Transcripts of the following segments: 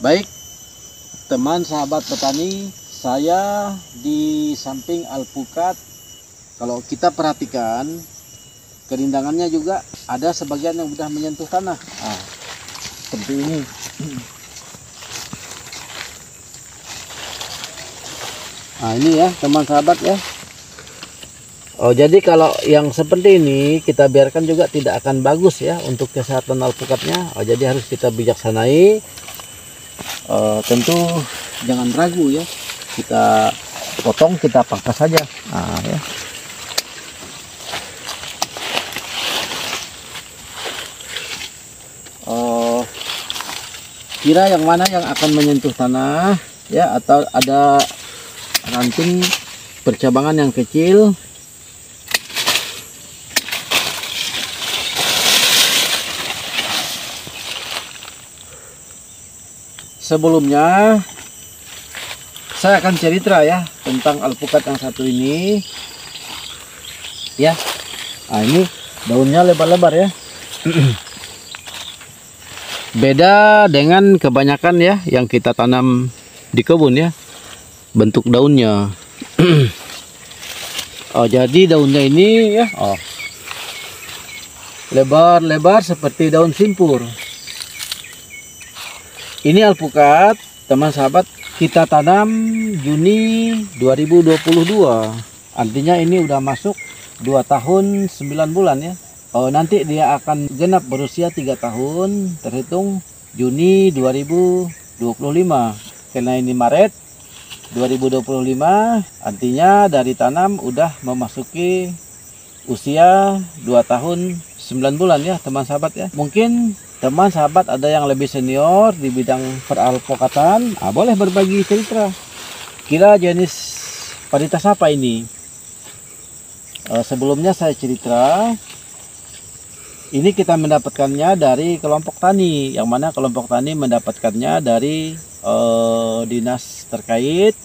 Baik, teman sahabat petani, saya di samping alpukat. Kalau kita perhatikan, kerindangannya juga ada sebagian yang sudah menyentuh tanah. Seperti ini. Ini ya teman sahabat ya. Jadi kalau yang seperti ini kita biarkan juga tidak akan bagus ya untuk kesehatan alpukatnya. Jadi harus kita bijaksanai. Tentu jangan ragu ya, kita potong, kita pangkas saja. Ya. Kira yang mana yang akan menyentuh tanah ya, atau ada ranting percabangan yang kecil. Sebelumnya saya akan cerita ya tentang alpukat yang satu ini ya. Ini daunnya lebar-lebar ya. Beda dengan kebanyakan ya yang kita tanam di kebun ya, bentuk daunnya. Jadi daunnya ini ya lebar-lebar seperti daun simpur. Ini alpukat teman sahabat kita tanam Juni 2022. Artinya ini udah masuk 2 tahun 9 bulan ya. Nanti dia akan genap berusia 3 tahun terhitung Juni 2025. Karena ini Maret 2025, artinya dari tanam udah memasuki usia 2 tahun 9 bulan ya teman sahabat ya. Mungkin teman sahabat ada yang lebih senior di bidang peralpukatan, boleh berbagi cerita. Kira jenis varietas apa ini? Sebelumnya saya cerita, ini kita mendapatkannya dari kelompok tani, yang mana kelompok tani mendapatkannya dari dinas terkait.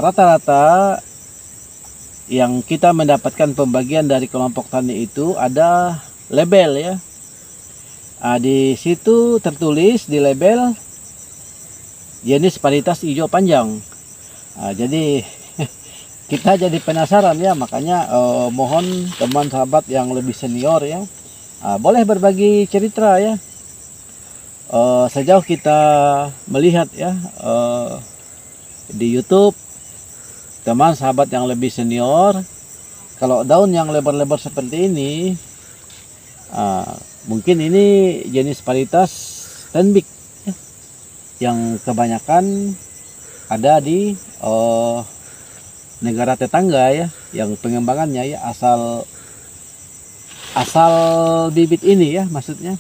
Rata-rata yang kita mendapatkan pembagian dari kelompok tani itu ada label ya. Di situ tertulis di label jenis varietas hijau panjang. Jadi kita jadi penasaran ya, makanya mohon teman sahabat yang lebih senior ya, boleh berbagi cerita ya. Sejauh kita melihat ya di YouTube, teman sahabat yang lebih senior, kalau daun yang lebar-lebar seperti ini, mungkin ini jenis varietas tenbik ya, yang kebanyakan ada di negara tetangga ya, yang pengembangannya ya asal bibit ini ya, maksudnya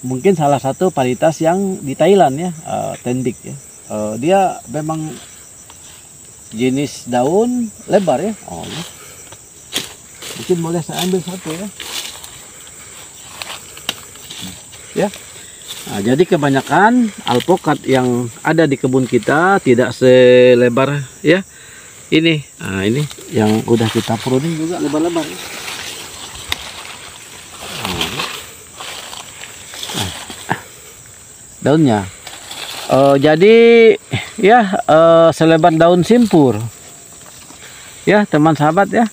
mungkin salah satu varietas yang di Thailand ya, tenbik ya. Dia memang jenis daun lebar ya. Mungkin boleh saya ambil satu ya. Jadi kebanyakan alpukat yang ada di kebun kita tidak selebar ya ini. Ini yang udah kita pruning juga lebar-lebar ya. Daunnya jadi ya selebar daun simpur ya teman sahabat ya.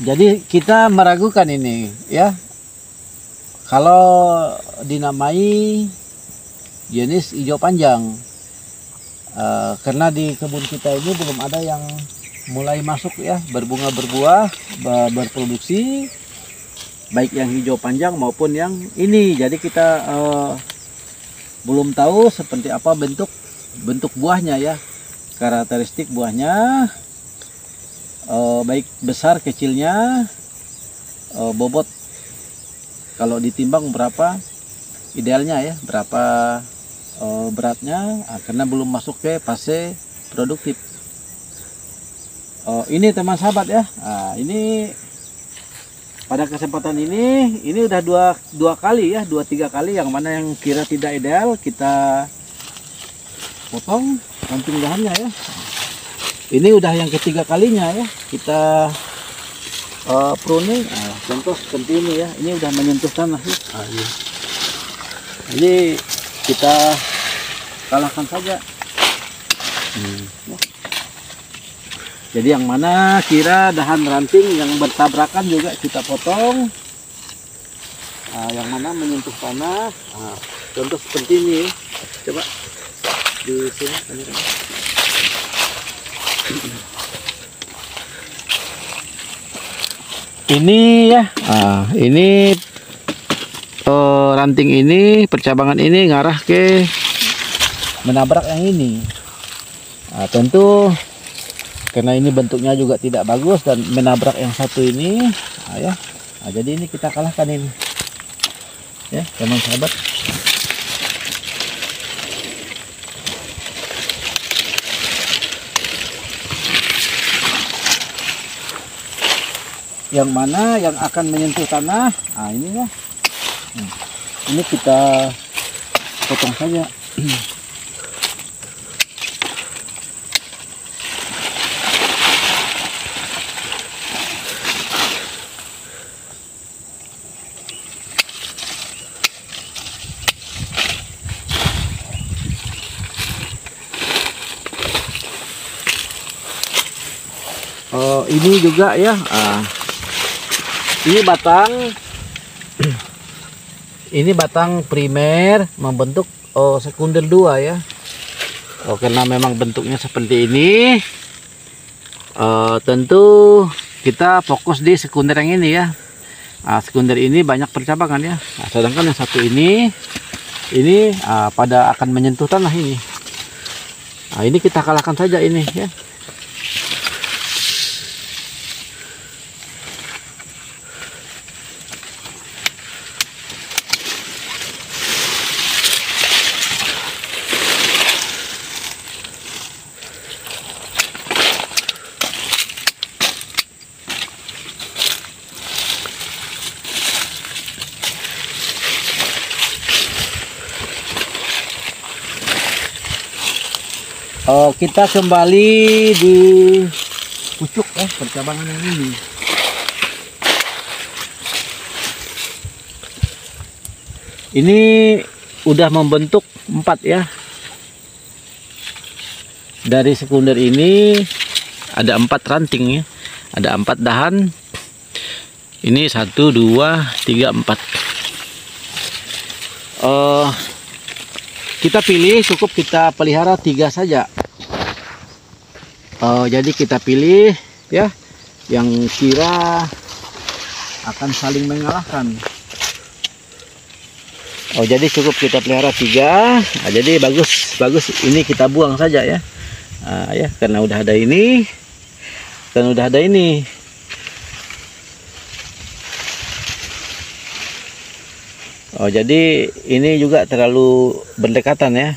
Jadi kita meragukan ini ya, kalau dinamai jenis hijau panjang, karena di kebun kita ini belum ada yang mulai masuk ya, berbunga berbuah berproduksi, baik yang hijau panjang maupun yang ini. Jadi kita belum tahu seperti apa bentuk buahnya ya, karakteristik buahnya, baik besar kecilnya, bobot kalau ditimbang berapa idealnya ya, berapa beratnya, karena belum masuk ke fase produktif. Ini teman sahabat ya, ini pada kesempatan ini udah dua kali ya, 2-3 kali, yang mana yang kira tidak ideal kita potong ranting dahannya ya. Ini udah yang ketiga kalinya ya kita pruning. contoh seperti ini ya, ini udah menyentuh tanah ya. Iya. Jadi kita kalahkan saja. Ya. Jadi yang mana kira dahan ranting yang bertabrakan juga kita potong. Yang mana menyentuh tanah. Contoh seperti ini. Coba di sini. Ini ya. Ini ranting ini, percabangan ini ngarah ke menabrak yang ini. Tentu karena ini bentuknya juga tidak bagus dan menabrak yang satu ini, ya. Jadi ini kita kalahkan ini, ya teman sahabat. Yang mana yang akan menyentuh tanah, ini ya. Ini kita potong saja. Ini juga ya. Ini batang primer membentuk sekunder 2 ya. Karena memang bentuknya seperti ini, tentu kita fokus di sekunder yang ini ya. Sekunder ini banyak percabangan ya. Sedangkan yang satu ini pada akan menyentuh tanah ini. Ini kita kalahkan saja ini ya. Kita kembali di pucuk ya, percabangan yang ini. Ini udah membentuk 4 ya. Dari sekunder ini ada 4 ranting ya. Ada 4 dahan. Ini 1, 2, 3, 4. Kita pilih, cukup kita pelihara 3 saja. Jadi kita pilih ya yang kira akan saling mengalahkan. Jadi cukup kita pelihara 3. Jadi bagus ini kita buang saja ya. Ya karena udah ada ini dan udah ada ini. Jadi ini juga terlalu berdekatan ya.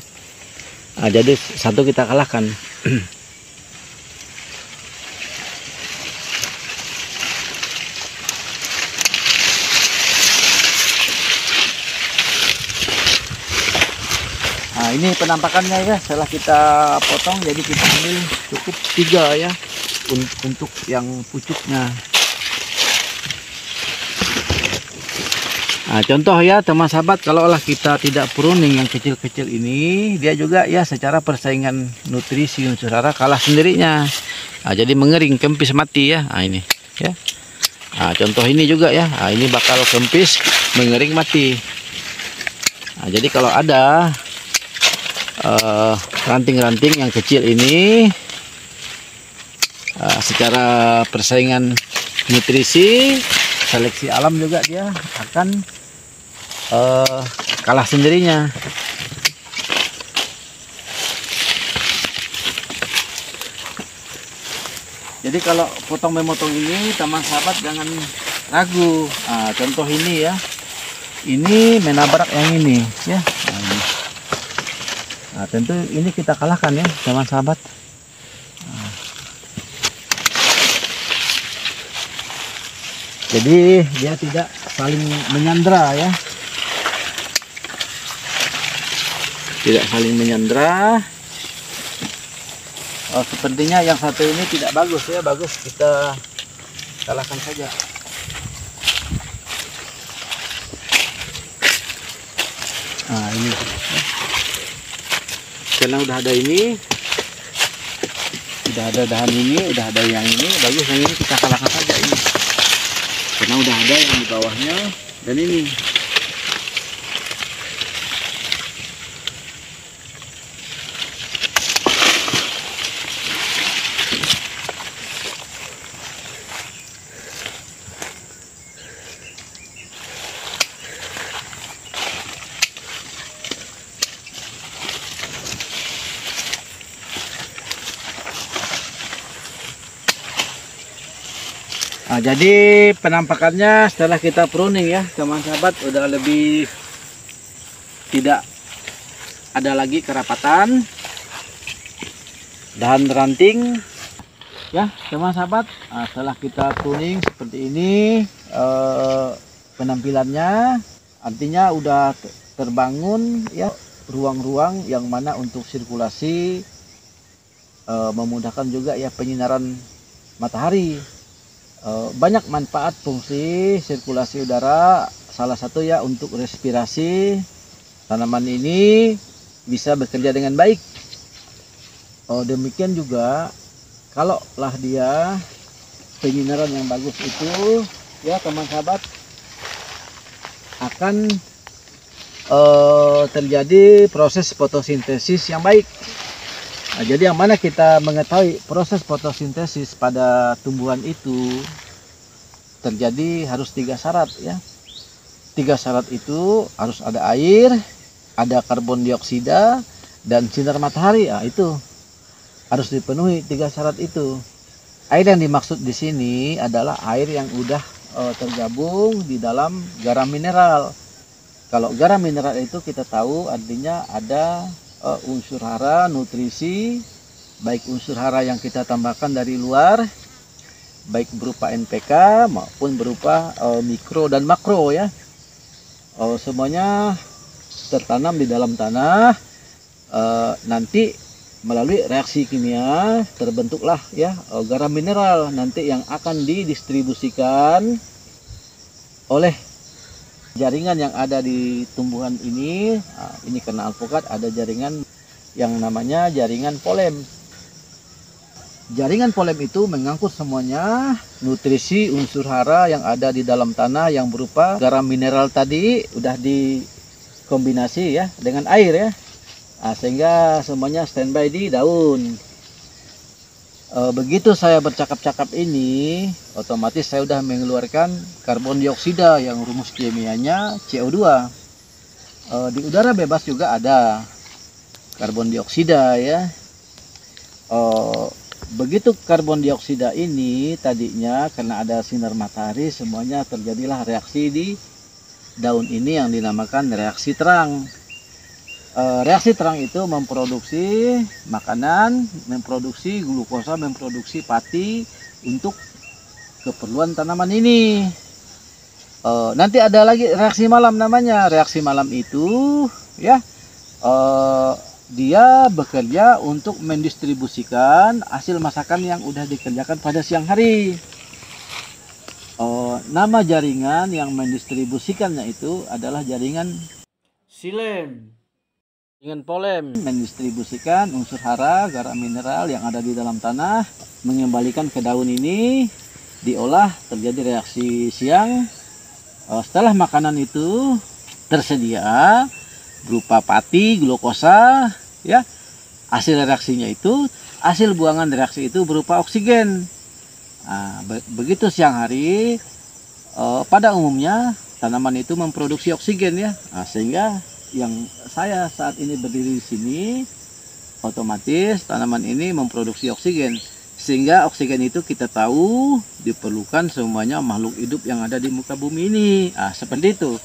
Jadi satu kita kalahkan. Ini penampakannya ya, setelah kita potong jadi kita ambil cukup 3 ya untuk yang pucuknya. Contoh ya teman sahabat, kalaulah kita tidak pruning yang kecil-kecil ini, dia juga ya secara persaingan nutrisi unsur hara kalah sendirinya. Jadi mengering, kempis, mati ya. Ini ya. Contoh ini juga ya. Ini bakal kempis, mengering, mati. Jadi kalau ada ranting-ranting yang kecil ini, secara persaingan nutrisi, seleksi alam juga dia akan kalah sendirinya. Jadi kalau potong memotong ini teman sahabat jangan ragu. Contoh ini ya, ini menabrak yang ini ya. Tentu ini kita kalahkan ya teman sahabat. Jadi dia tidak saling menyandra ya, tidak saling menyandra. Sepertinya yang satu ini tidak bagus ya, bagus kita kalahkan saja. Nah ini, karena udah ada ini, udah ada dahan ini, udah ada yang ini, bagus. Yang ini kita kalahkan saja ini, karena udah ada yang di bawahnya dan ini. Nah, jadi penampakannya setelah kita pruning ya teman sahabat, udah lebih tidak ada lagi kerapatan dan ranting ya teman sahabat. Nah, setelah kita pruning seperti ini penampilannya, artinya udah terbangun ya ruang-ruang yang mana untuk sirkulasi, memudahkan juga ya penyinaran matahari. Banyak manfaat fungsi sirkulasi udara, salah satu ya untuk respirasi. Tanaman ini bisa bekerja dengan baik. Demikian juga kalau lah dia penyinaran yang bagus itu ya teman sahabat, akan terjadi proses fotosintesis yang baik. Nah, jadi yang mana kita mengetahui proses fotosintesis pada tumbuhan itu terjadi harus 3 syarat ya. 3 syarat itu harus ada air, ada karbon dioksida, dan sinar matahari. Nah, itu harus dipenuhi 3 syarat itu. Air yang dimaksud di sini adalah air yang udah tergabung di dalam garam mineral. Kalau garam mineral itu kita tahu artinya ada unsur hara, nutrisi, baik unsur hara yang kita tambahkan dari luar, baik berupa NPK maupun berupa mikro dan makro ya. Semuanya tertanam di dalam tanah. Nanti melalui reaksi kimia terbentuklah ya garam mineral nanti yang akan didistribusikan oleh jaringan yang ada di tumbuhan ini. Nah, ini karena alpukat ada jaringan yang namanya jaringan polem. Jaringan polem itu mengangkut semuanya nutrisi unsur hara yang ada di dalam tanah yang berupa garam mineral tadi udah dikombinasi ya dengan air ya. Nah, sehingga semuanya standby di daun. Begitu saya bercakap-cakap ini, otomatis saya sudah mengeluarkan karbon dioksida yang rumus kimianya CO2. Di udara bebas juga ada karbon dioksida ya. Begitu karbon dioksida ini tadinya karena ada sinar matahari, semuanya terjadilah reaksi di daun ini yang dinamakan reaksi terang. Reaksi terang itu memproduksi makanan, memproduksi glukosa, memproduksi pati untuk keperluan tanaman ini. Nanti ada lagi reaksi malam namanya. Reaksi malam itu ya dia bekerja untuk mendistribusikan hasil masakan yang udah dikerjakan pada siang hari. Nama jaringan yang mendistribusikannya itu adalah jaringan silem. Dengan polem mendistribusikan unsur hara, garam mineral yang ada di dalam tanah, mengembalikan ke daun ini, diolah, terjadi reaksi siang. Setelah makanan itu tersedia berupa pati, glukosa, ya, hasil reaksinya itu, hasil buangan reaksi itu berupa oksigen. Nah, begitu siang hari, pada umumnya tanaman itu memproduksi oksigen ya, nah, sehingga yang saya saat ini berdiri di sini, otomatis tanaman ini memproduksi oksigen, sehingga oksigen itu kita tahu diperlukan semuanya makhluk hidup yang ada di muka bumi ini. Nah, seperti itu.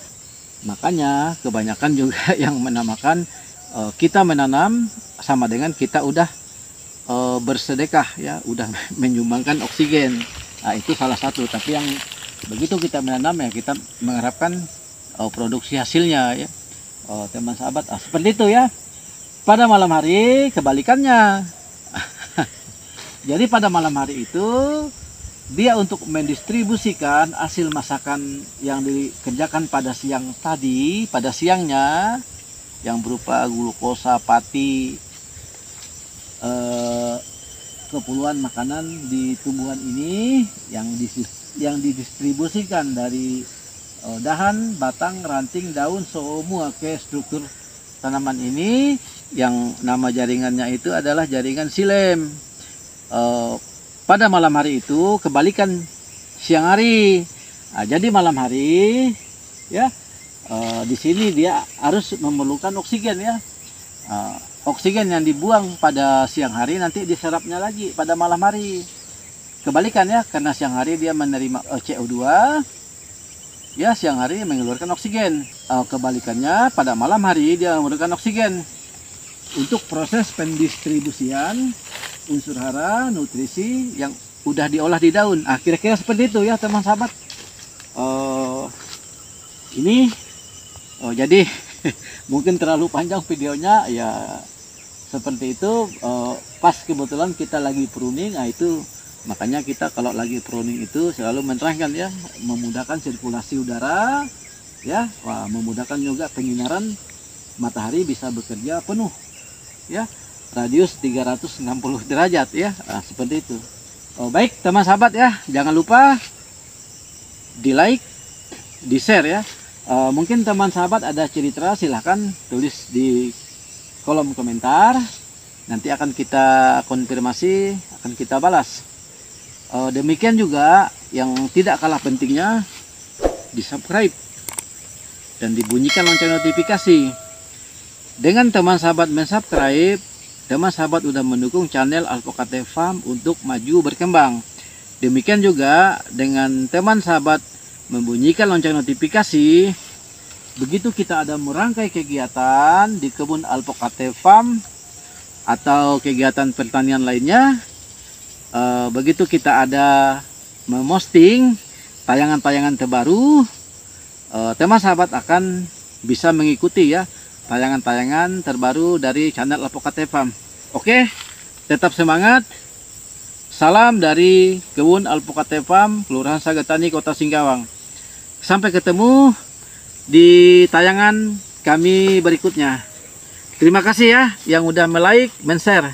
Makanya kebanyakan juga yang menamakan kita menanam sama dengan kita udah bersedekah ya, udah menyumbangkan oksigen. Nah, itu salah satu. Tapi yang begitu kita menanam ya kita mengharapkan produksi hasilnya ya. Teman sahabat, seperti itu ya. Pada malam hari kebalikannya. Jadi pada malam hari itu dia untuk mendistribusikan hasil masakan yang dikerjakan pada siang tadi, pada siangnya yang berupa glukosa, pati, keperluan makanan di tumbuhan ini yang didistribusikan dari dahan, batang, ranting, daun, semua ke struktur tanaman ini, yang nama jaringannya itu adalah jaringan silem. Pada malam hari itu kebalikan siang hari. Nah, jadi malam hari ya, di sini dia harus memerlukan oksigen ya. Oksigen yang dibuang pada siang hari nanti diserapnya lagi pada malam hari. Kebalikan ya, karena siang hari dia menerima CO2, ya siang hari mengeluarkan oksigen. Kebalikannya pada malam hari dia mengeluarkan oksigen. Untuk proses pendistribusian unsur hara, nutrisi yang udah diolah di daun. Kira-kira seperti itu ya teman sahabat. Jadi mungkin terlalu panjang videonya ya, seperti itu. Pas kebetulan kita lagi pruning, itu makanya kita kalau lagi pruning itu selalu menerangkan ya, memudahkan sirkulasi udara ya, memudahkan juga penyinaran matahari bisa bekerja penuh ya, radius 360 derajat ya. Seperti itu. Baik teman sahabat ya, jangan lupa di like, di share ya. Mungkin teman sahabat ada cerita, silahkan tulis di kolom komentar, nanti akan kita konfirmasi, akan kita balas. Demikian juga yang tidak kalah pentingnya, di subscribe dan dibunyikan lonceng notifikasi. Dengan teman sahabat mensubscribe, teman sahabat sudah mendukung channel Alpocate Farm untuk maju berkembang. Demikian juga dengan teman sahabat membunyikan lonceng notifikasi, begitu kita ada merangkai kegiatan di kebun Alpocate Farm atau kegiatan pertanian lainnya, begitu kita ada memosting tayangan-tayangan terbaru, teman sahabat akan bisa mengikuti ya tayangan-tayangan terbaru dari channel Alpocate Farm. Oke, tetap semangat. Salam dari kebun Alpocate Farm, Kelurahan Sagetani, Kota Singkawang. Sampai ketemu di tayangan kami berikutnya. Terima kasih ya yang udah like, men-share.